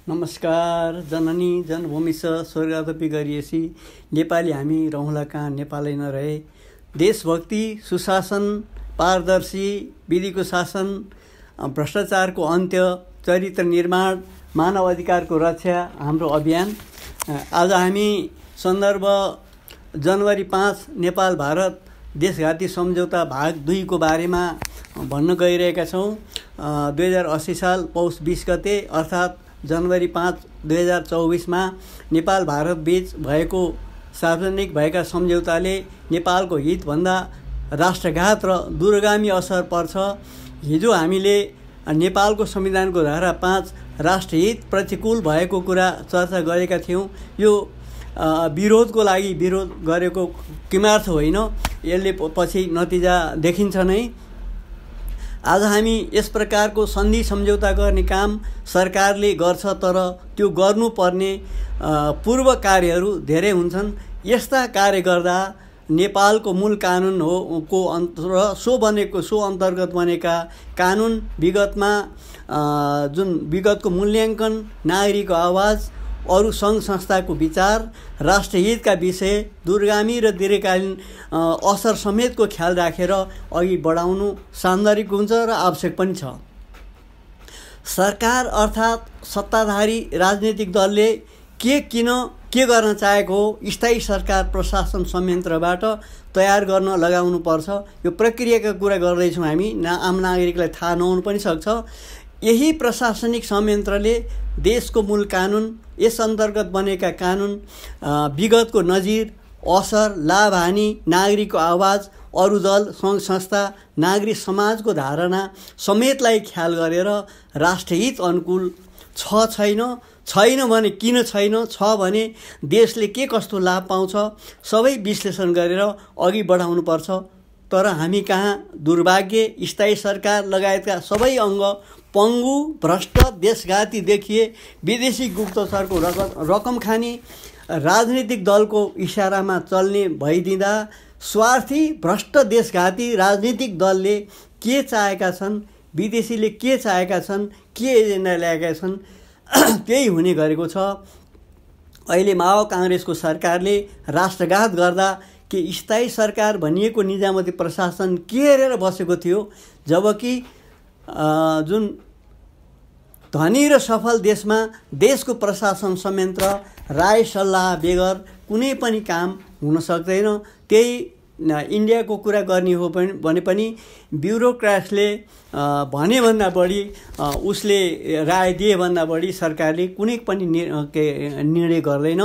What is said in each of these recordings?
नमस्कार। जननी जन्मभूमि स्वर्गदपि गरिएसी नेपाली हामी रहँला कहाँ नेपालै नरहे। देशभक्ति, सुशासन, पारदर्शी विधिको शासन, भ्रष्टाचारको अन्त्य, चरित्र निर्माण, मानव अधिकारको रक्षा हाम्रो अभियान। आज हामी सन्दर्भ जनवरी 5 नेपाल भारत देशघाती सम्झौता भाग 2 को बारेमा भन्न गइरहेका छौँ। 2080 साल पौष 20 गते अर्थात् जनवरी 5, 2024 में नेपाल भारत बीच भएको सार्वजनिक भएका सम्झौताले नेपालको हितभन्दा राष्ट्रघात र दूरगामी असर पर्छ। हिजो हामीले नेपालको संविधानको धारा 5 राष्ट्रहित प्रतिकूल भएको कुरा चर्चा गरेका थियौँ। यो विरोधको लागि विरोध गरेको किमार्थ होइन, यसले पछि नतिजा देखिन्छ नै। आज हामी यस प्रकारको सन्धि सम्झौता गर्ने काम सरकारले गर्छ, तर त्यो गर्नुपर्ने पूर्व कार्यहरू धेरै हुन्छन्। यस्ता कार्य गर्दा नेपालको मूल कानुन को र सो अन्तर्गत बनेका कानुन, विगतमा जुन विगतको मूल्याङ्कन, नागरिकको आवाज, अरू सङ्घ संस्थाको विचार, राष्ट्रहितका विषय, दूरगामी र दीर्घकालीन असर समेतको ख्याल राखेर अघि बढाउनु सान्दर्भिक हुन्छ र आवश्यक पनि छ। सरकार अर्थात् सत्ताधारी राजनीतिक दलले के गर्न चाहेको हो, स्थायी सरकार प्रशासन संयन्त्रबाट तयार गर्न लगाउनु पर्छ। यो प्रक्रियाका कुरा गर्दैछौँ हामी, आम नागरिकलाई थाहा नहुनु पनि सक्छ। यही प्रशासनिक संयन्त्रले देशको मूल कानुन, यस अन्तर्गत बनेका कानुन, विगतको नजिर, असर, लाभ हानि, नागरिकको आवाज, अरू दल, सङ्घ संस्था, नागरिक समाजको धारणा समेतलाई ख्याल गरेर राष्ट्रहित अनुकूल छैन भने किन छैन, छ भने देशले के कस्तो लाभ पाउँछ, सबै विश्लेषण गरेर अघि बढाउनुपर्छ। तर हामी कहाँ दुर्भाग्य स्थायी सरकार लगायतका सबै अङ्ग पङ्गु, भ्रष्ट, देशघाती देखिए। विदेशी गुप्तचरको रकम खाने, राजनीतिक दलको इसारामा चल्ने भइदिँदा स्वार्थी, भ्रष्ट, देशघाती राजनीतिक दलले के चाहेका छन्, विदेशीले के चाहेका छन्, के एजेन्डा ल्याएका छन्, त्यही हुने गरेको छ। अहिले माओ काङ्ग्रेसको सरकारले राष्ट्रघात गर्दा के स्थायी सरकार भनिएको निजामती प्रशासन के हेरेर बसेको थियो, जबकि जुन धनी र सफल देशमा देशको प्रशासन संयन्त्र राय सल्लाह बेगर कुनै पनि काम हुन सक्दैन। त्यही इन्डियाको कुरा गर्ने हो भने पनि ब्युरोक्राट्सले भनेभन्दा बढी, उसले राय दिएभन्दा बढी सरकारले कुनै पनि निर्णय गर्दैन।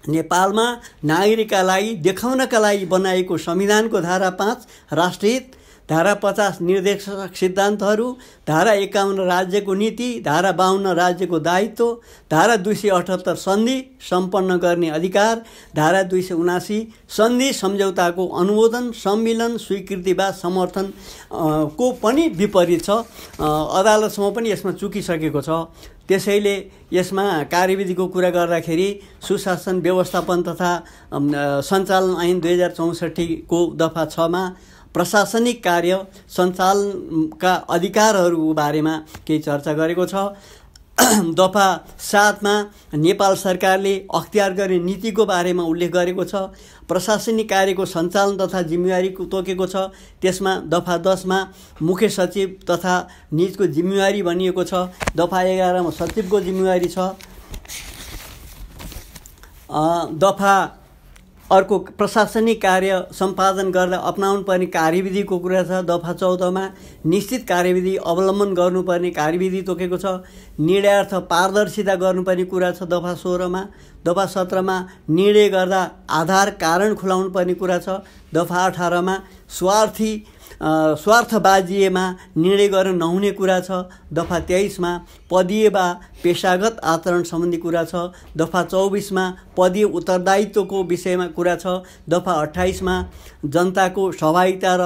नेपालमा नागरिकका लागि देखाउनका लागि बनाएको संविधानको धारा 5 राष्ट्रहित, धारा 50 निर्देशक सिद्धान्तहरू, धारा 51 राज्यको नीति, धारा 52 राज्यको दायित्व, धारा 278 सन्धि सम्पन्न गर्ने अधिकार, धारा 279 सन्धि सम्झौताको अनुमोदन, सम्मिलन, स्वीकृति वा समर्थन को पनि विपरीत छ। अदालतसम्म पनि यसमा चुकिसकेको छ। त्यसैले यसमा कार्यविधिको कुरा गर्दाखेरि सुशासन, व्यवस्थापन तथा सञ्चालन ऐन 2064 को दफा 6 मा प्रशासनिक कार्य सञ्चालनका अधिकारहरूको बारेमा केही चर्चा गरेको छ। दफा 7 मा नेपाल सरकारले अख्तियार गर्ने नीतिको बारेमा उल्लेख गरेको छ। प्रशासनिक कार्यको सञ्चालन तथा जिम्मेवारीको तोकेको छ। त्यसमा दफा 10 मा मुख्य सचिव तथा निजको जिम्मेवारी भनिएको छ। दफा 11 मा सचिवको जिम्मेवारी छ। दफा अर्को प्रशासनिक कार्य सम्पादन गर्दा अपनाउनु पर्ने कार्यविधिको कुरा छ। दफा 14 मा निश्चित कार्यविधि अवलम्बन गर्नुपर्ने कार्यविधि तोकेको छ। निर्णयार्थ पारदर्शिता गर्नुपर्ने कुरा छ दफा 16 मा। दफा 17 मा निर्णय गर्दा आधार कारण खुलाउनु पर्ने कुरा छ। दफा 18 मा स्वार्थबाजीमा निर्णय गर्न नहुने कुरा छ। दफा 23 मा पदीय वा पेशागत आचरण सम्बन्धी कुरा छ। दफा 24 मा पदीय उत्तरदायित्वको विषयमा कुरा छ। दफा 28 मा जनताको सहभागिता र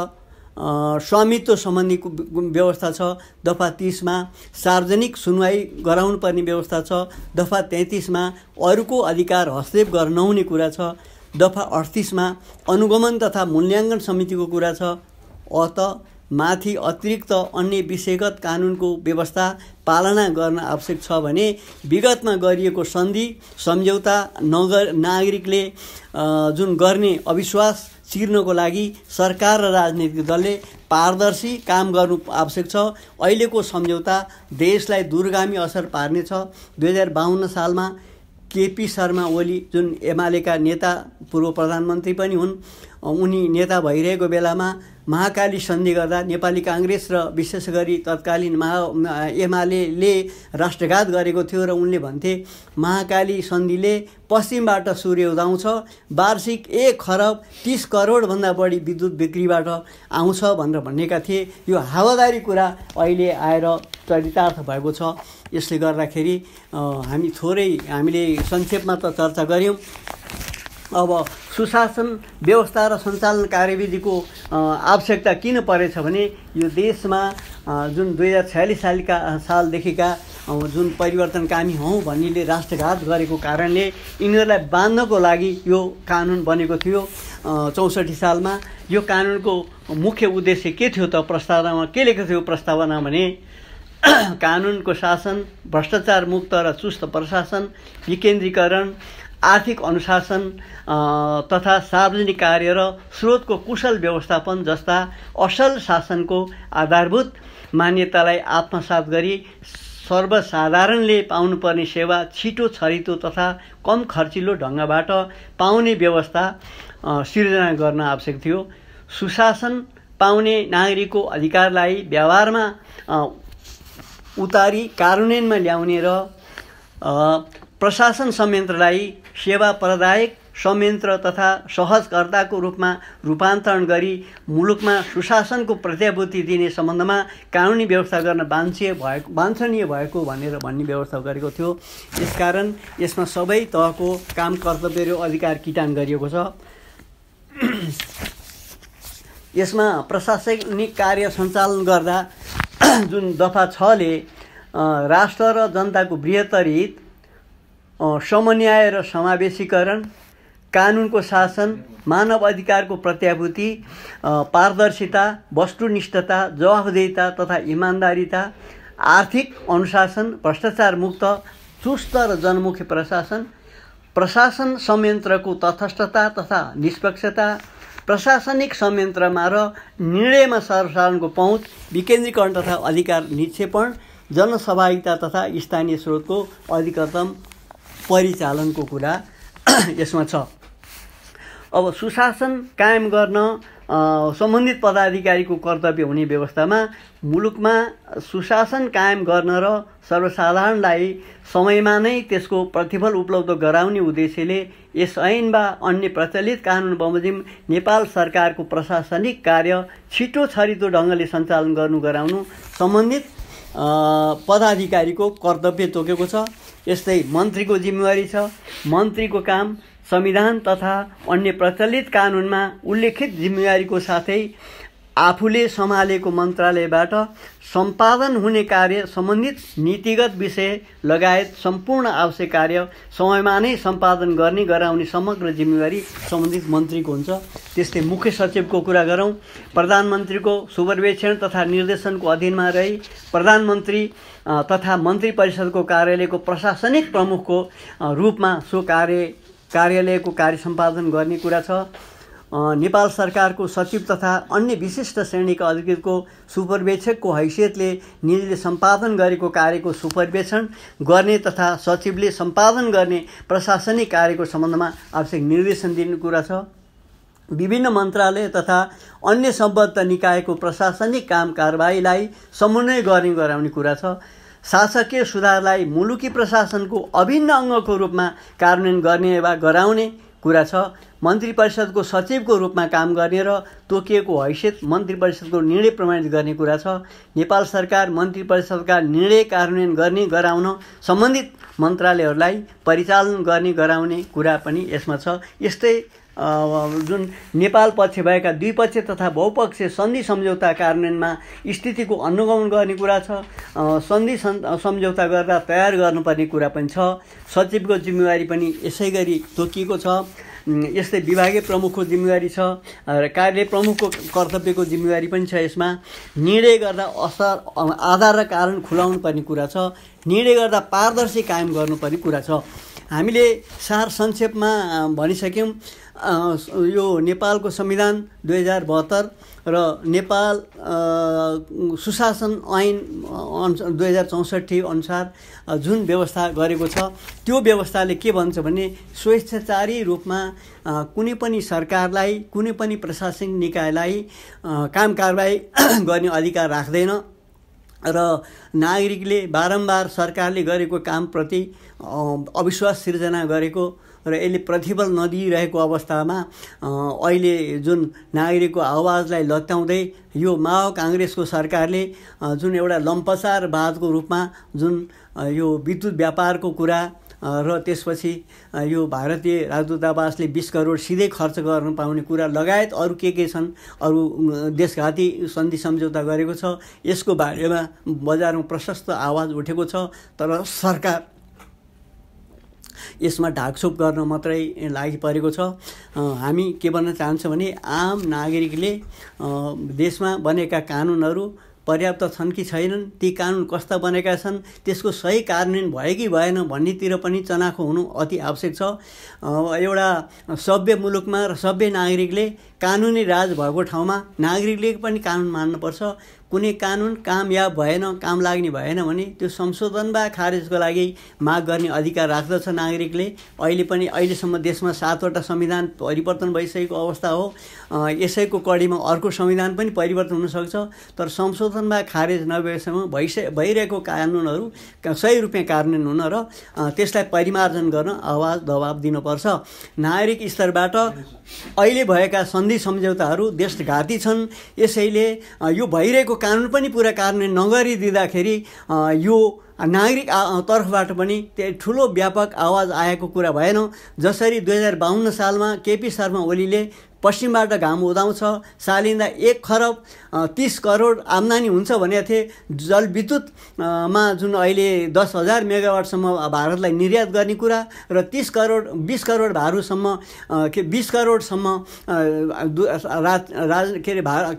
स्वामित्व सम्बन्धी व्यवस्था छ। दफा 30 मा सार्वजनिक सुनवाई गराउनु पर्ने व्यवस्था छ। दफा 33 मा अरूको अधिकार हस्तक्षेप गर्न नहुने कुरा छ। दफा 38 मा अनुगमन तथा मूल्याङ्कन समितिको कुरा छ। अत माथि अतिरिक्त अन्य विषयगत कानुनको व्यवस्था पालना गर्न आवश्यक छ भने विगतमा गरिएको सन्धि सम्झौता नागरिकले जुन गर्ने अविश्वास चिर्नको लागि सरकार र राजनीतिक दलले पारदर्शी काम गर्नु आवश्यक छ। अहिलेको सम्झौता देशलाई दूरगामी असर पार्नेछ। 2052 सालमा केपी शर्मा ओली जुन एमालेका नेता पूर्व प्रधानमन्त्री पनि हुन्, उनी नेता भइरहेको बेलामा महाकाली सन्धि गर्दा नेपाली काङ्ग्रेस र विशेष गरी तत्कालीन एमाले राष्ट्रघात गरेको थियो र उनले भन्थे महाकाली सन्धिले पश्चिमबाट सूर्य उदाउँछ, वार्षिक 1 खरब 30 करोडभन्दा बढी विद्युत बिक्रीबाट आउँछ भनेर भनेका थिए। यो हावादारी कुरा अहिले आएर चरितार्थ भएको छ। यसले गर्दाखेरि हामीले संक्षेपमा त चर्चा गऱ्यौँ। अब सुशासन व्यवस्था र सञ्चालन कार्यविधिको आवश्यकता किन परेछ भने यो देशमा जुन 2046 सालदेखिका जुन परिवर्तनकामी हौँ भन्नेले राष्ट्रघात गरेको कारणले यिनीहरूलाई बाँध्नको लागि यो कानुन बनेको थियो 64 सालमा। यो कानुनको मुख्य उद्देश्य के थियो त? प्रस्तावनामा के लेखेको थियो प्रस्तावना भने कानुनको शासन, भ्रष्टाचार मुक्त र चुस्त प्रशासन, विकेन्द्रीकरण, आर्थिक अनुशासन तथा सार्वजनिक कार्य र स्रोतको कुशल व्यवस्थापन जस्ता असल शासनको आधारभूत मान्यतालाई आत्मसात गरी सर्वसाधारणले पाउनुपर्ने सेवा छिटो, छरितो तथा कम खर्चिलो ढङ्गबाट पाउने व्यवस्था सिर्जना गर्न आवश्यक थियो। सुशासन पाउने नागरिकको अधिकारलाई व्यवहारमा उतारी कार्यान्वयनमा ल्याउने र प्रशासन संयन्त्रलाई सेवा प्रदायक संयन्त्र तथा सहजकर्ताको रूपमा रूपान्तरण गरी मुलुकमा सुशासनको प्रत्याभूति दिने सम्बन्धमा कानुनी व्यवस्था गर्न वाञ्छनीय भएको भन्ने व्यवस्था गरेको थियो। यसकारण यसमा सबै तहको काम, कर्तव्य र अधिकार किटान गरिएको छ। यसमा प्रशासनिक कार्य सञ्चालन गर्दा जुन दफा 6 ले राष्ट्र र जनताको बृहत्तर हित, समन्वय र समावेशीकरण, कानुनको शासन, मानव अधिकारको प्रत्याभूति, पारदर्शिता, वस्तुनिष्ठता, जवाफदेहिता तथा इमान्दारिता, आर्थिक अनुशासन, भ्रष्टाचार मुक्त, चुस्त र जनमुखी प्रशासन, प्रशासन संयन्त्रको तटस्थता तथा निष्पक्षता, प्रशासनिक संयन्त्रमा र निर्णयमा सर्वसाधारणको पहुँच, विकेन्द्रीकरण तथा अधिकार निक्षेपण, जनसहभागिता तथा स्थानीय स्रोतको अधिकतम परिचालनको कुरा यसमा छ। अब सुशासन कायम गर्न सम्बन्धित पदाधिकारीको कर्तव्य हुने व्यवस्थामा मुलुकमा सुशासन कायम गर्न र सर्वसाधारणलाई समयमा नै त्यसको प्रतिफल उपलब्ध गराउने उद्देश्यले यस ऐन वा अन्य प्रचलित कानुन बमोजिम नेपाल सरकारको प्रशासनिक कार्य छिटो, छरितो ढङ्गले सञ्चालन गराउनु सम्बन्धित पदाधिकारीको कर्तव्य तोकेको छ। यस्तै मन्त्रीको जिम्मेवारी छ। मन्त्रीको काम संविधान तथा अन्य प्रचलित कानुनमा उल्लेखित जिम्मेवारीको साथै आफूले सम्हालेको मन्त्रालयबाट सम्पादन हुने कार्य, सम्बन्धित नीतिगत विषय लगायत सम्पूर्ण आवश्यक कार्य समयमा नै सम्पादन गर्ने गराउने समग्र जिम्मेवारी सम्बन्धित मन्त्रीको हुन्छ। त्यस्तै मुख्य सचिवको कुरा गरौँ। प्रधानमन्त्रीको सुपरभिजन तथा निर्देशनको अधीनमा रही प्रधानमन्त्री तथा मन्त्री परिषदको कार्यालयको प्रशासनिक प्रमुखको रूपमा सो कार्यालयको कार्य सम्पादन गर्ने कुरा छ। नेपाल सरकारको सचिव तथा अन्य विशिष्ट श्रेणीका अधिकृतको सुपरवेक्षकको हैसियतले निजले सम्पादन गरेको कार्यको सुपरवेक्षण गर्ने तथा सचिवले सम्पादन गर्ने प्रशासनिक कार्यको सम्बन्धमा आवश्यक निर्देशन दिने कुरा छ। विभिन्न मन्त्रालय तथा अन्य सम्बद्ध निकायको प्रशासनिक काम कारबाहीलाई समन्वय गराउने कुरा छ। शासकीय सुधारलाई मुलुकी प्रशासनको अभिन्न अङ्गको रूपमा कार्यान्वयन गर्ने वा गराउने कुरा छ। मन्त्री परिषदको सचिवको रूपमा काम गर्ने र तोकिएको हैसियत मन्त्री परिषदको निर्णय प्रमाणित गर्ने कुरा छ। नेपाल सरकार मन्त्री परिषदका निर्णय कार्यान्वयन गर्ने गराउन सम्बन्धित मन्त्रालयहरूलाई परिचालन गर्ने गराउने कुरा पनि यसमा छ। यस्तै जुन नेपाल पक्ष भएका द्विपक्षीय तथा बहुपक्षीय सन्धि सम्झौता कार्यान्वयनमा स्थितिको अनुगमन गर्ने कुरा छ। सन्धि सम्झौता गर्दा तयार गर्नुपर्ने कुरा पनि छ। सचिवको जिम्मेवारी पनि यसै गरी तोकिएको छ। यस्तै विभागीय प्रमुखको जिम्मेवारी छ र कार्यालय प्रमुखको कर्तव्यको जिम्मेवारी पनि छ। यसमा निर्णय गर्दा आधार र कारण खुलाउनु पर्ने कुरा छ, निर्णय गर्दा पारदर्शी कायम गर्नुपर्ने कुरा छ। हामीले सार संक्षेपमा भनिसक्यौँ। यो नेपालको संविधान 2072 र नेपाल सुशासन ऐन 2064 अनुसार जुन व्यवस्था गरेको छ त्यो व्यवस्थाले के भन्छ भने स्वेच्छाचारी रूपमा कुनै पनि सरकारलाई, कुनै पनि प्रशासनिक निकायलाई काम कारबाही गर्ने अधिकार राख्दैन र नागरिकले बारम्बार सरकारले गरेको कामप्रति अविश्वास सिर्जना गरेको र यसले प्रतिफल नदिइरहेको अवस्थामा अहिले जुन नागरिकको आवाजलाई लत्याउँदै यो माओ काङ्ग्रेसको सरकारले जुन एउटा लम्पसारवादको रूपमा जुन यो विद्युत व्यापारको कुरा र त्यसपछि यो भारतीय राजदूतावासले 20 करोड सिधै खर्च गर्न पाउने कुरा लगायत अरू के छन्, अरू देशघाती सन्धि सम्झौता गरेको छ, यसको बारेमा बजारमा प्रशस्त आवाज उठेको छ। तर सरकार यसमा ढाकछोप गर्न मात्रै लागि परेको छ। हामी के भन्न चाहन्छौँ भने आम नागरिकले देशमा बनेका कानुनहरू पर्याप्त छन् कि छैनन्, ती कानुन कस्ता बनेका छन्, त्यसको सही कार्यान्वयन भयो कि भएन भन्नेतिर पनि चनाखो हुनु अति आवश्यक छ। एउटा सभ्य मुलुकमा र सभ्य नागरिकले कानुनी राज भएको ठाउँमा नागरिकले पनि कानुन मान्नुपर्छ। कुनै कानुन कामयाब भएन, काम लाग्ने भएन भने त्यो संशोधन वा खारेजको लागि माग गर्ने अधिकार राख्दछ नागरिकले। अहिलेसम्म देशमा 7वटा संविधान परिवर्तन भइसकेको अवस्था हो। यसैको कडीमा अर्को संविधान पनि परिवर्तन हुनसक्छ। तर संशोधन वा खारेज नभएसम्म भइरहेको कानुनहरू सही रूपमा कार्यान्वयन हुन र त्यसलाई परिमार्जन गर्न आवाज दबाब दिनुपर्छ। नागरिक स्तरबाट अहिले भएका सन्धि सम्झौताहरू देशघाती छन्। यसैले यो भइरहेको कानुन पनि पुरा कार्यान्वयन नगरिदिँदाखेरि यो नागरिक तर्फबाट पनि ठुलो व्यापक आवाज आएको कुरा भएन। जसरी 2052 सालमा केपी शर्मा ओलीले पश्चिमबाट घाम उदाउँछ, सालिँदा 1 खरब 30 करोड आम्दानी हुन्छ भनेको थिए। जलविद्युतमा जुन अहिले 10,000 मेगावाटसम्म भारतलाई निर्यात गर्ने कुरा र 20 करोड भारूसम्म 20 करोडसम्म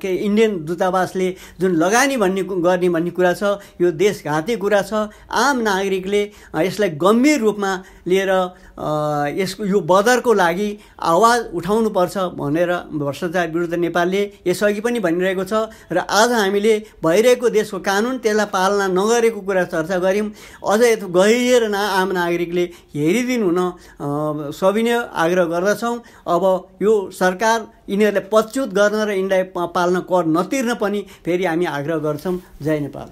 इन्डियन दूतावासले जुन लगानी गर्ने भन्ने कुरा छ, यो देशघाती कुरा छ। आम नागरिकले यसलाई गम्भीर रूपमा लिएर यो बदरको लागि आवाज उठाउनुपर्छ भनेर भ्रष्टाचार विरुद्ध नेपालले यसअघि पनि भनिरहेको छ। र आज हामीले भइरहेको देशको कानुन त्यसलाई पालना नगरेको कुरा चर्चा गऱ्यौँ। अझ यता गहिरिएर आम नागरिकले हेरिदिनु हुन सविनय आग्रह गर्दछौँ। अब यो सरकार यिनीहरूलाई पदच्युत गर्न र यिनलाई पाल्न कर नतिर्न पनि फेरि हामी आग्रह गर्छौँ। जय नेपाल।